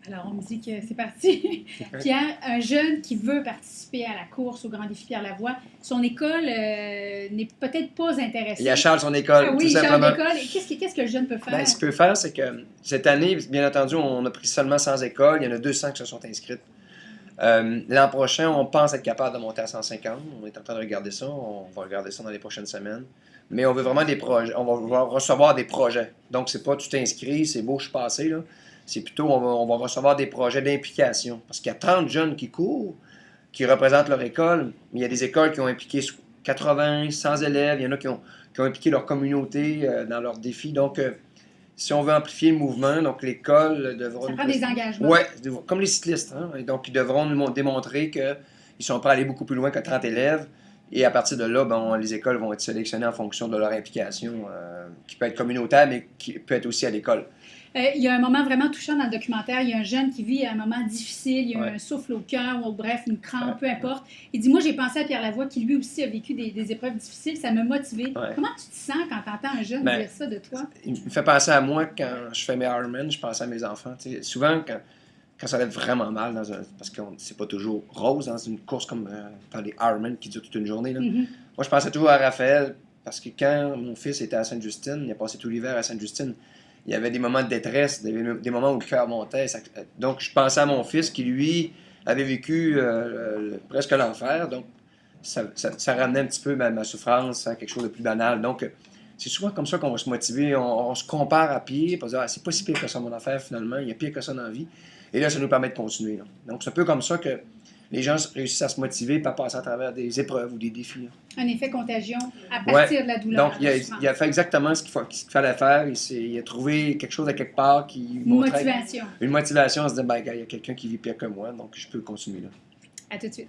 Alors, on me dit que c'est parti. Pierre, un jeune qui veut participer à la course au Grand Défi Pierre-Lavoie, son école n'est peut-être pas intéressée. Il achète son école, Ah oui, tout il change simplement. d'école. Qu'est-ce que le jeune peut faire? Ben, ce qu'il peut faire, c'est que cette année, bien entendu, on a pris seulement 100 écoles. Il y en a 200 qui se sont inscrites. L'an prochain, on pense être capable de monter à 150. On est en train de regarder ça. On va regarder ça dans les prochaines semaines. Mais on veut vraiment des projets. On va vouloir recevoir des projets. Donc, c'est pas tu t'inscris, c'est beau, je suis passé, là. C'est plutôt, on va recevoir des projets d'implication. Parce qu'il y a 30 jeunes qui courent, qui représentent leur école. Mais il y a des écoles qui ont impliqué 80, 100 élèves. Il y en a qui ont impliqué leur communauté dans leurs défis. Donc, si on veut amplifier le mouvement, donc l'école devra... Ça prend des engagements. Oui, comme les cyclistes. Hein? Et donc, ils devront nous démontrer qu'ils sont prêts à aller beaucoup plus loin que 30 élèves. Et à partir de là, les écoles vont être sélectionnées en fonction de leur implication, qui peut être communautaire, mais qui peut être aussi à l'école. Il y a un moment vraiment touchant dans le documentaire. Il y a un jeune qui vit un moment difficile. Il y a Ouais. un souffle au cœur, ou bref, une crampe, Ouais. peu importe. Il dit, moi, j'ai pensé à Pierre Lavoie, qui lui aussi a vécu des épreuves difficiles. Ça m'a motivé. Ouais. Comment tu te sens quand tu entends un jeune Ben, dire ça de toi? Il me fait penser à moi quand je fais mes Ironman, je pense à mes enfants. T'sais, souvent, quand ça va vraiment mal, parce que c'est pas toujours rose dans une course comme dans les Ironman qui durent toute une journée. Là. Mm-hmm. Moi, je pensais toujours à Raphaël, parce que quand mon fils était à Sainte-Justine, il a passé tout l'hiver à Sainte-Justine, il y avait des moments de détresse, des moments où le cœur montait. Donc, je pensais à mon fils qui, lui, avait vécu presque l'enfer. Donc, ça ramenait un petit peu ma souffrance à quelque chose de plus banal. Donc, c'est souvent comme ça qu'on va se motiver. On se compare à pied, pour dire, c'est pas si pire que ça mon affaire finalement, il y a pire que ça dans la vie. Et là, ça nous permet de continuer. Là. Donc, c'est un peu comme ça que les gens réussissent à se motiver par passer à travers des épreuves ou des défis. Là. Un effet contagion à partir de la douleur. Donc, il a fait exactement ce qu'il fallait faire. Il a trouvé quelque chose à quelque part qui motivation. Une motivation à se dire, il y a quelqu'un qui vit pire que moi, donc je peux continuer là. À tout de suite.